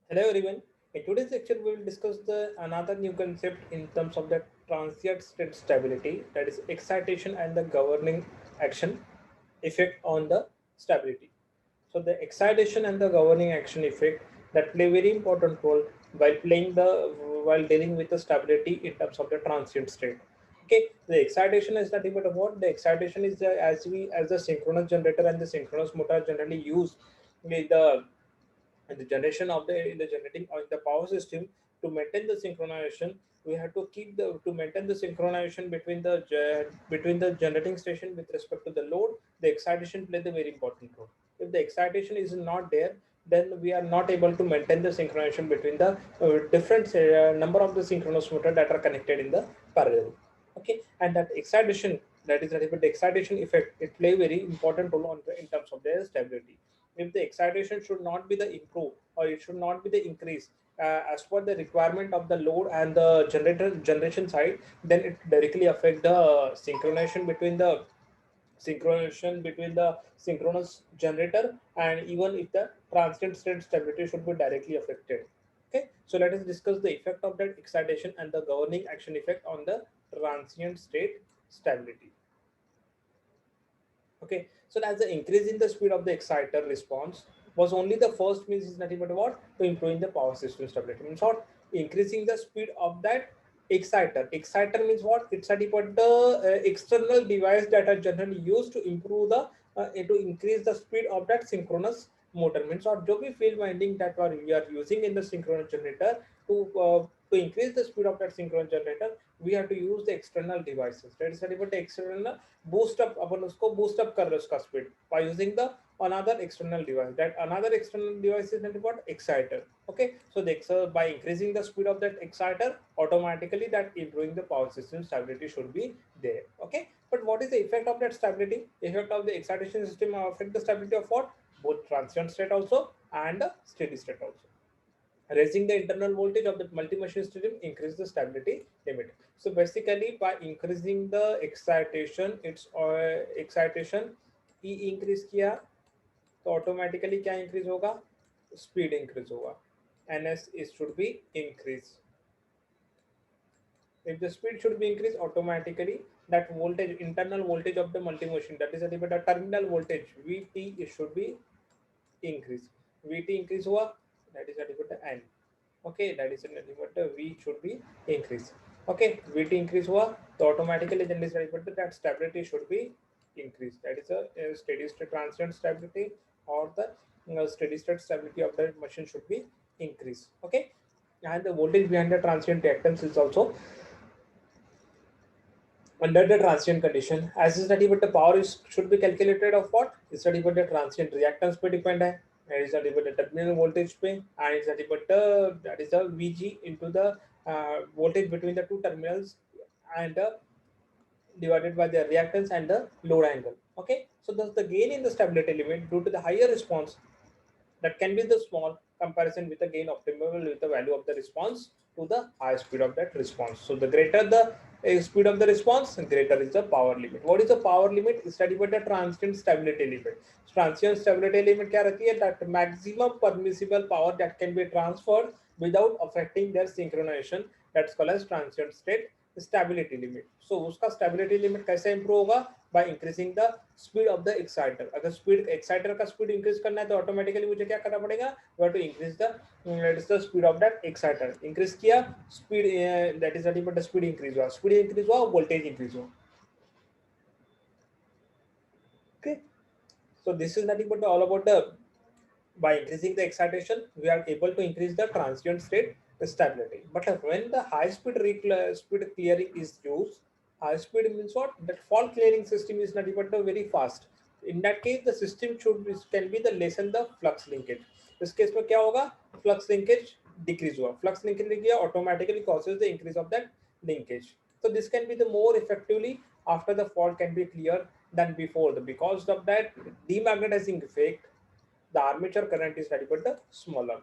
Hello everyone. In today's lecture, we will discuss the another new concept in terms of the transient state stability, that is excitation and the governing action effect on the stability. So the excitation and the governing action effect that play very important role while playing the while dealing with the stability in terms of the transient state. Okay, the excitation is nothing but what the excitation is the, as the synchronous generator and the synchronous motor generally use with the and the generation of the in the generating or in the power system to maintain the synchronization. We have to keep the to maintain the synchronization between between the generating station with respect to the load. The excitation plays a very important role. If the excitation is not there, then we are not able to maintain the synchronization between the different number of the synchronous motor that are connected in the parallel. Okay, and that excitation, that is nothing but the excitation effect, it play very important role on in terms of their stability. If the excitation should not be the improve or it should not be the increase as per the requirement of the load and the generator generation side, then it directly affect the synchronization between the synchronous generator, and even if the transient state stability should be directly affected. Okay, so let us discuss the effect of that excitation and the governing action effect on the transient state stability. Okay, so as the increase in the speed of the exciter response was only the first means is nothing but what to improving the power system stability. Means what? Increasing the speed of that exciter. Exciter means what? It's nothing but the external device that are generally used to improve the to increase the speed of that synchronous motor. Means what? जो भी field winding that we are using in the synchronous generator to increase the speed of that synchronous generator, we have to use the external devices. That is nothing but the external boost up अपन उसको boost up कर रहे उसका speed by using the another external device. That another external device is nothing but exciter. Okay, so by increasing the speed of that exciter, automatically that improving the power system stability should be there. Okay, but what is the effect of that stability? Effect of the excitation system affect the stability of what? Both transient state also and the steady state also. Raising the internal voltage of the multi-machine system increase the stability limit. So basically by increasing the excitation, it's excitation E increase किया तो automatically क्या increase होगा? Speed increase होगा. NS is should be increase. If the speed should be increased, automatically that voltage, internal voltage of the multi-machine, that is a the terminal voltage VT, it should be increase. VT increase हुआ, that is a the N. Okay, that is nothing but V should be increased. Okay, VT increase हुआ तो automatically then this that stability should be increased. That is a steady state transient stability, or the steady state stability of the machine should be increased. Okay, and the voltage behind the transient reactance is also under the transient condition. As is study, but the power is should be calculated of what? Is study but the transient reactance पे depend है. And is study but the terminal voltage पे, and is study but the that is the VG into the voltage between the two terminals, and divided by the reactance and the load angle. Okay, so thus the gain in the stability limit due to the higher response that can be the small comparison with the gain optimal with the value of the response to the high speed of that response. So the greater the speed of the response, greater is the power limit. What is the power limit? Study by the transient stability limit. Transient stability limit क्या रहती है? That maximum permissible power that can be transferred without affecting their synchronization. That's called as transient state stability limit. So उसका stability limit कैसे improve होगा? By increasing the speed of the exciter. अगर speed exciter का speed increase करना है तो automatically मुझे क्या करना पड़ेगा? We have to increase the speed of that exciter. Increase किया speed that is nothing but the speed increase हुआ. Speed increase हुआ, voltage increase हुआ. Okay. So this is nothing but all about the by increasing the excitation, we are able to increase the transient state stability. But when the high speed speed clearing is used, high speed means what? That fault clearing system is not even very fast. In that case, the system can be the lessen the flux linkage. इस case में क्या होगा? Flux linkage decrease हुआ. Flux linkage automatically causes the increase of that linkage. So this can be the more effectively after the fault can be cleared than before. Because of that demagnetizing effect, the armature current is very but smaller.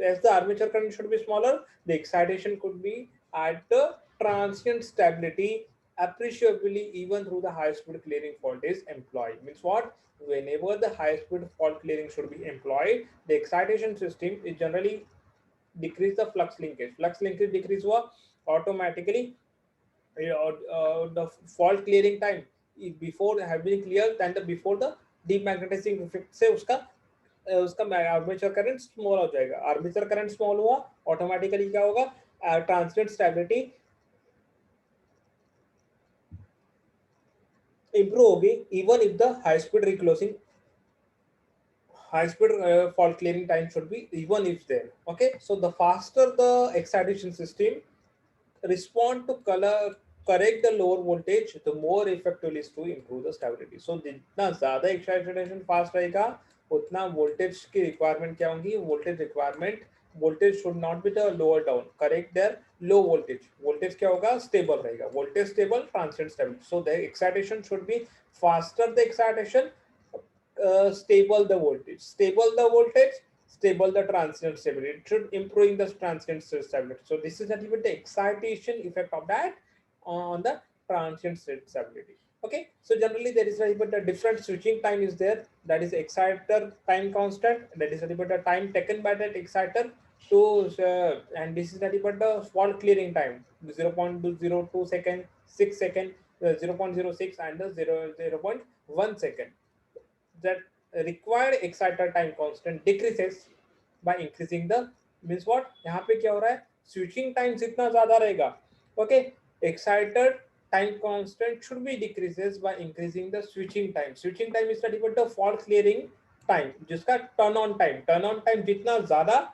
As the armature current should be smaller, the excitation could be at the transient stability appreciably even through the high speed clearing fault is employed. Means what? Whenever the high speed fault clearing should be employed, the excitation system is generally decrease the flux linkage. Flux linkage decrease हुआ automatically. The fault clearing time before have been cleared than the before the demagnetizing effect से उसका armature current small हो जाएगा. Armature current small हुआ automatically क्या होगा, translate stability improve होगी even if the high speed reclosing high speed fault clearing time should be even if there. Okay, so the faster the excitation system respond to color correct the lower voltage, the more effectively is to improve the stability. So जितना ज्यादा excitation fast रहेगा उतना voltage की requirement क्या होगी, voltage requirement voltage should not be the lower down, correct their low voltage. Voltage क्या होगा, stable रहेगा, voltage stable, transient stability. So the excitation should be faster the excitation, stable the voltage, stable the transient stability. It should improving the transient stability. So this is a little bit the excitation effect of that on the transient stability. Okay, so generally there is a little bit the different switching time is there. That is exciter time constant. That is a little bit the time taken by that exciter to and this is a little bit the fault clearing time 0.02 second, 6 second, 0.06 and the 0.1 second. That required exciter time constant decreases by increasing the means what यहाँ पे क्या हो रहा है, switching time जितना ज्यादा रहेगा, okay, exciter time constant should be decreases by increasing the switching time. Switching time is equal to fault clearing time, जिसका turn on time जितना ज्यादा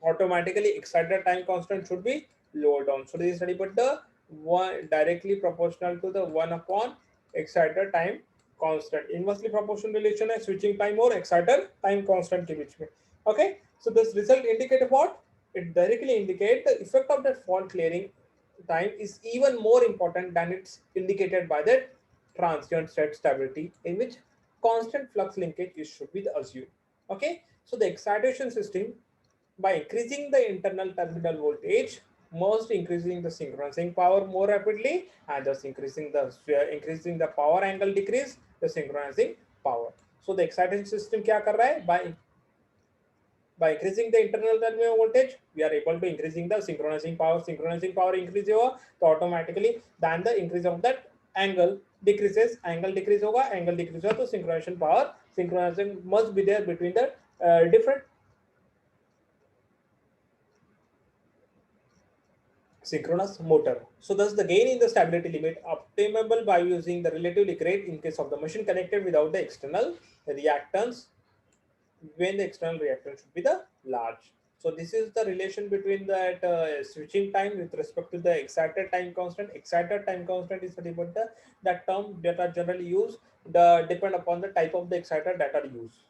automatically exciter time constant should be lower down. So this is study but the one directly proportional to the 1 upon exciter time constant. Inversely proportional relation है switching time और exciter time constant के बीच में. Okay, so this result indicate what? It directly indicate the effect of that fault clearing time is even more important than it's indicated by the transient state stability, in which constant flux linkage is should be the assumed. Okay, so the excitation system by increasing the internal terminal voltage, most increasing the synchronizing power more rapidly, and thus increasing the power angle decrease the synchronizing power. So the excitation system क्या कर रहा है, by increasing the internal terminal voltage, we are able to increasing the synchronizing power. Synchronizing power increase होगा तो automatically than the increase of that angle decreases. Angle decrease होगा, angle decrease होगा तो synchronization power, synchronizing must be there between the different synchronous motor. So thus the gain in the stability limit obtainable by using the relatively great in case of the machine connected without the external reactance, when the external reactance should be the large. So this is the relation between that switching time with respect to the exciter time constant. Exciter time constant is about the that term that are generally used depend upon the type of the exciter that are used.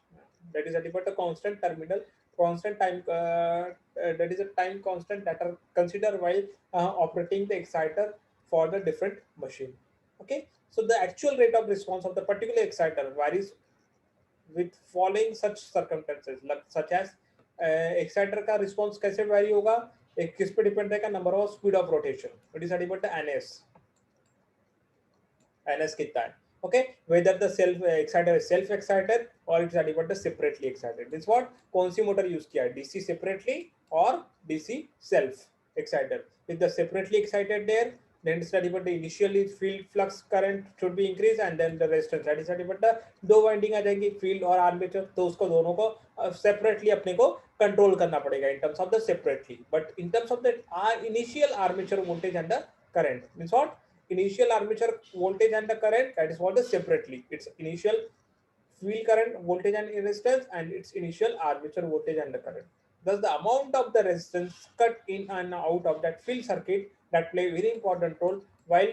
That is about the constant terminal constant time that is a time constant that are considered while operating the exciter for the different machine. Okay, so the actual rate of response of the particular exciter varies with following such circumstances, such as exciter का response कैसे vary होगा, एक किस पे depend रहेगा, number of speed of rotation, it is about the ns कितना है. Okay, whether the self exciter is self excited or it's about the separately excited. This what कौन सी motor use किया है, DC separately or DC self excited. If the separately excited there, then study but the initially field flux current should be increased and then the resistance. That is study but the दो winding आ जाएंगी field और armature, तो उसको दोनों को separately अपने को control करना पड़ेगा in terms of the separately. But in terms of the initial armature voltage and the current means what, initial armature voltage and the current, that is what the separately, its initial field current voltage and resistance and its initial armature voltage and the current. Thus the amount of the resistance cut in and out of that field circuit that play very important role while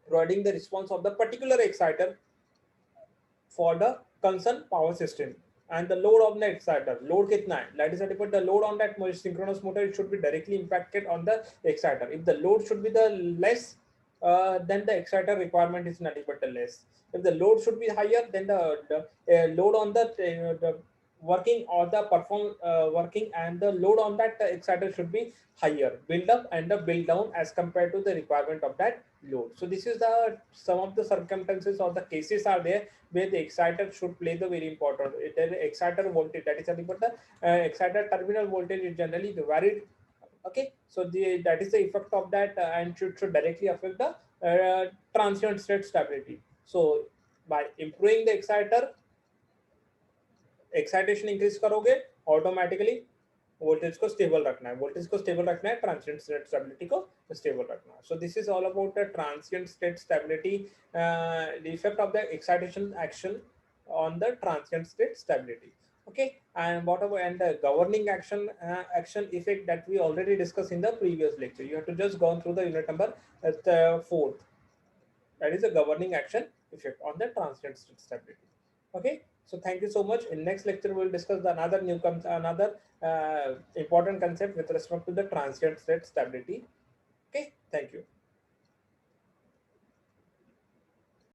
providing the response of the particular exciter for the concerned power system. And the load of the exciter, load kitna hai, that is the load on that synchronous motor, it should be directly impacted on the exciter. If the load should be the less, then the exciter requirement is nothing but the less. If the load should be higher, then the load on the working or the working and the load on that exciter should be higher, build up and the build down as compared to the requirement of that load. So this is the some of the circumstances or the cases are there where the exciter should play the very important. The exciter voltage, that is nothing but the exciter terminal voltage is generally varied. Okay, so that is the effect of that, and should directly affect the transient state stability. So by improving the exciter, excitation increase करोगे automatically voltage को stable रखना है, voltage को stable रखना है, transient state stability को stable रखना है. So this is all about the transient state stability, the effect of the excitation action on the transient state stability. Okay, and what about and the governing action effect that we already discussed in the previous lecture. You have to just go through the unit number 4th. That is the governing action effect on the transient state stability. Okay, so thank you so much. In next lecture we will discuss the another important concept with respect to the transient state stability. Okay, thank you.